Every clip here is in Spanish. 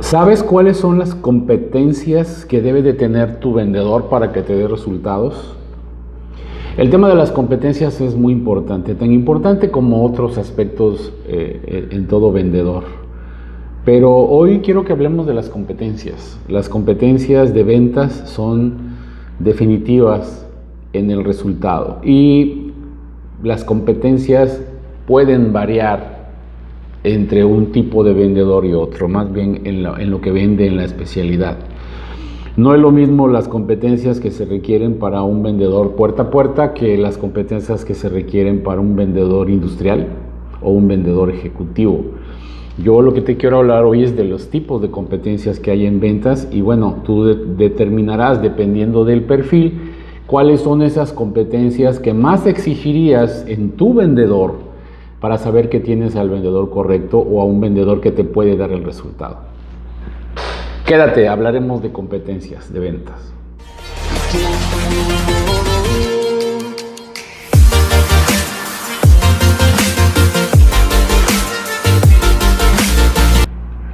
¿Sabes cuáles son las competencias que debe de tener tu vendedor para que te dé resultados? El tema de las competencias es muy importante, tan importante como otros aspectos en todo vendedor. Pero hoy quiero que hablemos de las competencias. Las competencias de ventas son definitivas en el resultado y las competencias pueden variar entre un tipo de vendedor y otro, más bien en lo que vende, en la especialidad. No es lo mismo las competencias que se requieren para un vendedor puerta a puerta que las competencias que se requieren para un vendedor industrial o un vendedor ejecutivo. Yo lo que te quiero hablar hoy es de los tipos de competencias que hay en ventas y bueno, tú determinarás dependiendo del perfil cuáles son esas competencias que más exigirías en tu vendedor para saber que tienes al vendedor correcto o a un vendedor que te puede dar el resultado. Quédate, hablaremos de competencias de ventas.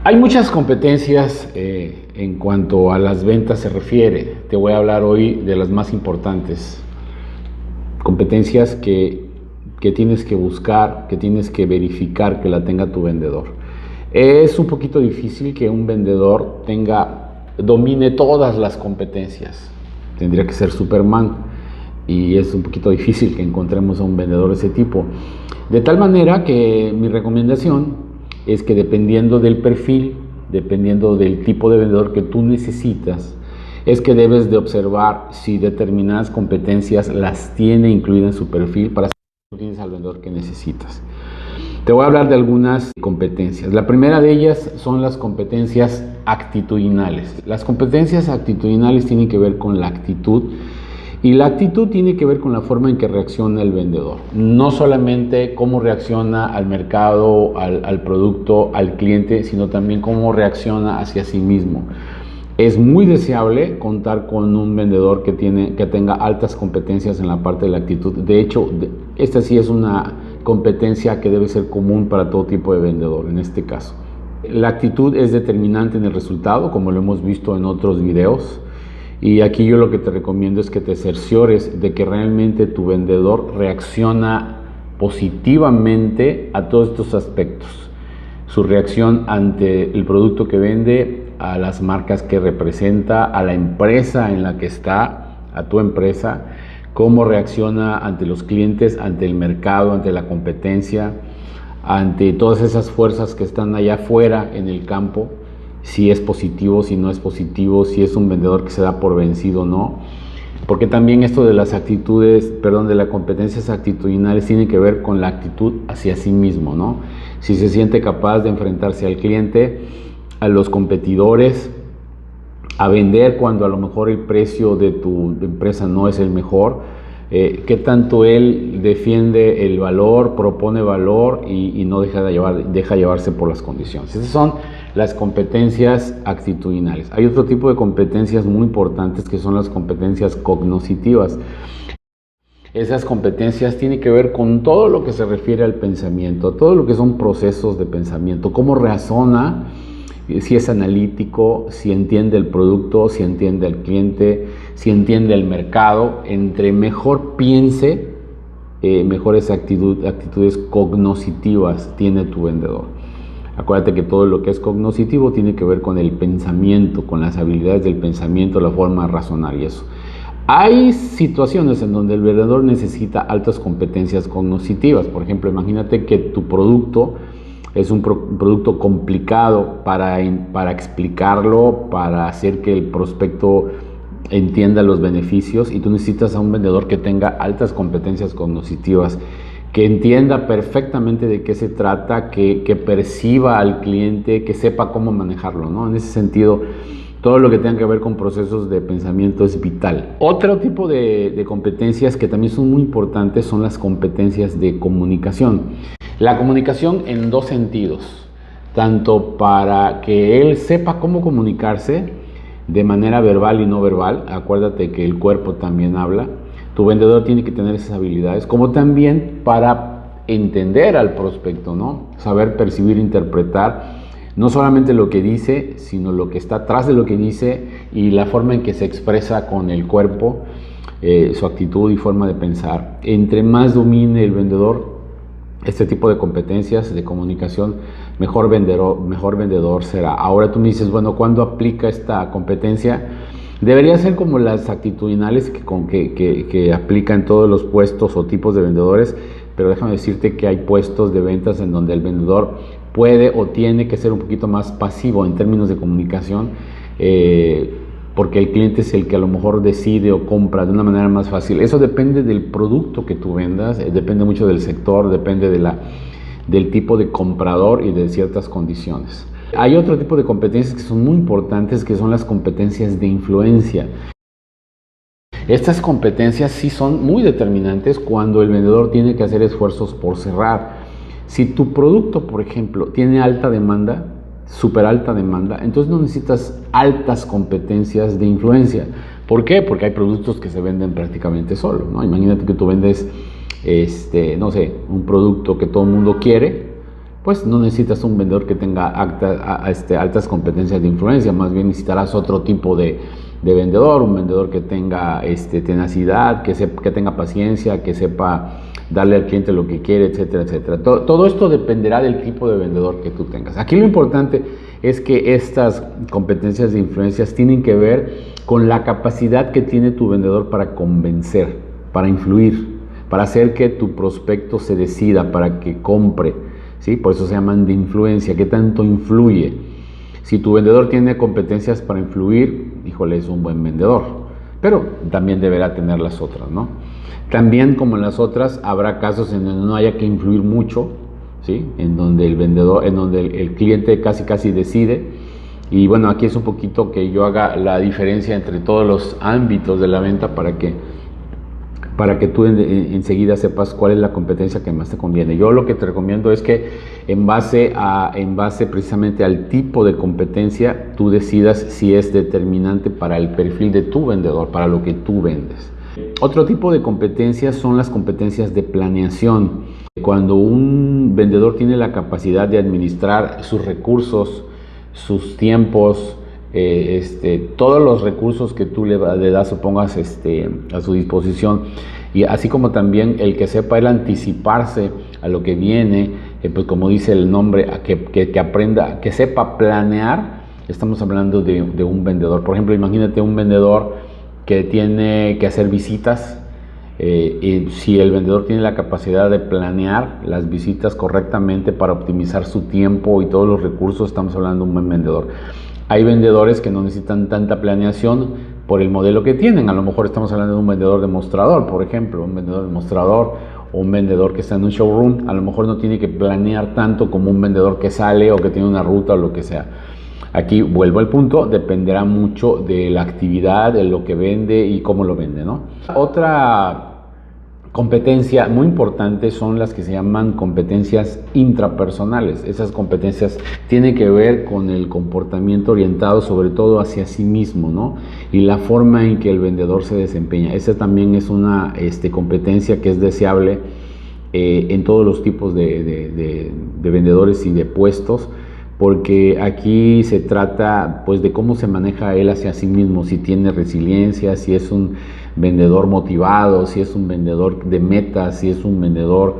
Hay muchas competencias en cuanto a las ventas se refiere. Te voy a hablar hoy de las más importantes. Competencias que tienes que buscar, que tienes que verificar que la tenga tu vendedor. Es un poquito difícil que un vendedor domine todas las competencias. Tendría que ser Superman y es un poquito difícil que encontremos a un vendedor de ese tipo. De tal manera que mi recomendación es que dependiendo del perfil, dependiendo del tipo de vendedor que tú necesitas, es que debes de observar si determinadas competencias las tiene incluidas en su perfil para saber que tú tienes al vendedor que necesitas. Te voy a hablar de algunas competencias. La primera de ellas son las competencias actitudinales. Las competencias actitudinales tienen que ver con la actitud y la actitud tiene que ver con la forma en que reacciona el vendedor. No solamente cómo reacciona al mercado, al producto, al cliente, sino también cómo reacciona hacia sí mismo. Es muy deseable contar con un vendedor que tenga altas competencias en la parte de la actitud. De hecho, esta sí es una competencia que debe ser común para todo tipo de vendedor en este caso. La actitud es determinante en el resultado, como lo hemos visto en otros videos. Y aquí yo lo que te recomiendo es que te cerciores de que realmente tu vendedor reacciona positivamente a todos estos aspectos. Su reacción ante el producto que vende, a las marcas que representa, a la empresa en la que está, a tu empresa, cómo reacciona ante los clientes, ante el mercado, ante la competencia, ante todas esas fuerzas que están allá afuera en el campo. Si es positivo, si no es positivo, si es un vendedor que se da por vencido o no. Porque también esto de las de las competencias actitudinales tiene que ver con la actitud hacia sí mismo, ¿no? Si se siente capaz de enfrentarse al cliente, a los competidores, a vender cuando a lo mejor el precio de tu empresa no es el mejor, qué tanto él defiende el valor, propone valor y no deja llevarse por las condiciones. Esas son las competencias actitudinales. Hay otro tipo de competencias muy importantes que son las competencias cognitivas. Esas competencias tienen que ver con todo lo que se refiere al pensamiento, todo lo que son procesos de pensamiento, cómo razona, si es analítico, si entiende el producto, si entiende al cliente, si entiende el mercado. Entre mejor piense, mejores actitudes cognitivas tiene tu vendedor. Acuérdate que todo lo que es cognitivo tiene que ver con el pensamiento, con las habilidades del pensamiento, la forma de razonar y eso. Hay situaciones en donde el vendedor necesita altas competencias cognitivas. Por ejemplo, imagínate que tu producto es un producto complicado para explicarlo, para hacer que el prospecto entienda los beneficios y tú necesitas a un vendedor que tenga altas competencias cognitivas, que entienda perfectamente de qué se trata, que perciba al cliente, que sepa cómo manejarlo, ¿no? En ese sentido, todo lo que tenga que ver con procesos de pensamiento es vital. Otro tipo de competencias que también son muy importantes son las competencias de comunicación. La comunicación en dos sentidos, tanto para que él sepa cómo comunicarse de manera verbal y no verbal. Acuérdate que el cuerpo también habla. Tu vendedor tiene que tener esas habilidades, como también para entender al prospecto, ¿no? Saber percibir, interpretar No solamente lo que dice, sino lo que está atrás de lo que dice y la forma en que se expresa con el cuerpo, su actitud y forma de pensar. Entre más domine el vendedor este tipo de competencias de comunicación, mejor vendedor será. Ahora tú me dices, bueno, ¿cuándo aplica esta competencia? Debería ser como las actitudinales que aplican todos los puestos o tipos de vendedores, pero déjame decirte que hay puestos de ventas en donde el vendedor puede o tiene que ser un poquito más pasivo en términos de comunicación, porque el cliente es el que a lo mejor decide o compra de una manera más fácil. Eso depende del producto que tú vendas, depende mucho del sector, depende del tipo de comprador y de ciertas condiciones. Hay otro tipo de competencias que son muy importantes, que son las competencias de influencia. Estas competencias sí son muy determinantes cuando el vendedor tiene que hacer esfuerzos por cerrar. Si tu producto, por ejemplo, tiene alta demanda, súper alta demanda, entonces no necesitas altas competencias de influencia. ¿Por qué? Porque hay productos que se venden prácticamente solo, ¿no? Imagínate que tú vendes, no sé, un producto que todo el mundo quiere, pues no necesitas un vendedor que tenga altas competencias de influencia, más bien necesitarás otro tipo de vendedor, un vendedor que tenga tenacidad, que tenga paciencia, que sepa darle al cliente lo que quiere, etcétera, etcétera. Todo esto dependerá del tipo de vendedor que tú tengas. Aquí lo importante es que estas competencias de influencias tienen que ver con la capacidad que tiene tu vendedor para convencer, para influir, para hacer que tu prospecto se decida, para que compre, ¿sí? Por eso se llaman de influencia. ¿Qué tanto influye? Si tu vendedor tiene competencias para influir, híjole, es un buen vendedor, pero también deberá tener las otras, ¿no? También, como en las otras, habrá casos en donde no haya que influir mucho, ¿sí? En donde el cliente casi decide. Y bueno, aquí es un poquito que yo haga la diferencia entre todos los ámbitos de la venta para que tú enseguida sepas cuál es la competencia que más te conviene. Yo lo que te recomiendo es que en base precisamente al tipo de competencia, tú decidas si es determinante para el perfil de tu vendedor, para lo que tú vendes. Otro tipo de competencias son las competencias de planeación. Cuando un vendedor tiene la capacidad de administrar sus recursos, sus tiempos, todos los recursos que tú le das o pongas a su disposición, y así como también el que sepa él anticiparse a lo que viene, pues como dice el nombre, que aprenda, que sepa planear. Estamos hablando de un vendedor. Por ejemplo, imagínate un vendedor que tiene que hacer visitas, y si el vendedor tiene la capacidad de planear las visitas correctamente para optimizar su tiempo y todos los recursos, estamos hablando de un buen vendedor. Hay vendedores que no necesitan tanta planeación por el modelo que tienen. A lo mejor estamos hablando de un vendedor demostrador, por ejemplo, un vendedor demostrador o un vendedor que está en un showroom. A lo mejor no tiene que planear tanto como un vendedor que sale o que tiene una ruta o lo que sea. Aquí vuelvo al punto, dependerá mucho de la actividad, de lo que vende y cómo lo vende, ¿no? Otra competencia muy importante son las que se llaman competencias intrapersonales. Esas competencias tienen que ver con el comportamiento orientado sobre todo hacia sí mismo, ¿no? Y la forma en que el vendedor se desempeña. Esa también es una competencia que es deseable en todos los tipos de vendedores y de puestos, porque aquí se trata pues de cómo se maneja él hacia sí mismo, si tiene resiliencia, si es un vendedor motivado, si es un vendedor de metas, si es un vendedor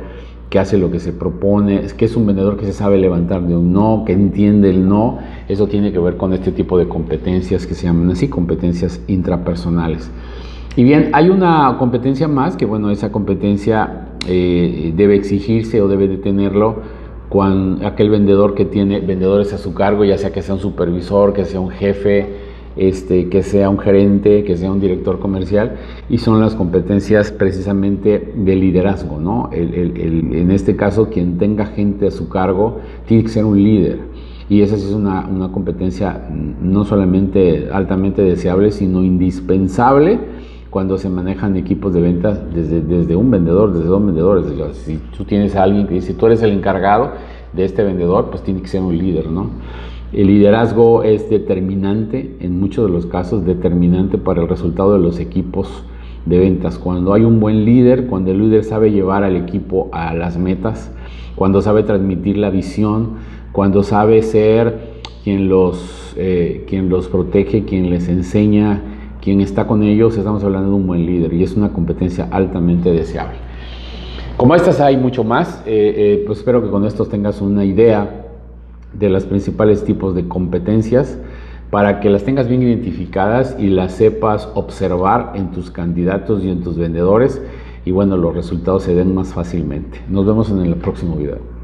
que hace lo que se propone, que es un vendedor que se sabe levantar de un no, que entiende el no. Eso tiene que ver con este tipo de competencias que se llaman así, competencias intrapersonales. Y bien, hay una competencia más, que bueno, esa competencia debe exigirse o debe de tenerlo cuando aquel vendedor que tiene vendedores a su cargo, ya sea que sea un supervisor, que sea un jefe, que sea un gerente, que sea un director comercial, y son las competencias precisamente de liderazgo, ¿no? En este caso, quien tenga gente a su cargo tiene que ser un líder, y esa es una competencia no solamente altamente deseable, sino indispensable cuando se manejan equipos de ventas desde un vendedor, desde dos vendedores. Si tú tienes a alguien que dice, tú eres el encargado de este vendedor, pues tiene que ser un líder, ¿no? El liderazgo es determinante, en muchos de los casos, determinante para el resultado de los equipos de ventas. Cuando hay un buen líder, cuando el líder sabe llevar al equipo a las metas, cuando sabe transmitir la visión, cuando sabe ser quien los protege, quien les enseña, quien está con ellos. Estamos hablando de un buen líder y es una competencia altamente deseable. Como estas hay mucho más, pues espero que con esto tengas una idea de los principales tipos de competencias para que las tengas bien identificadas y las sepas observar en tus candidatos y en tus vendedores, y bueno, los resultados se den más fácilmente. Nos vemos en el próximo video.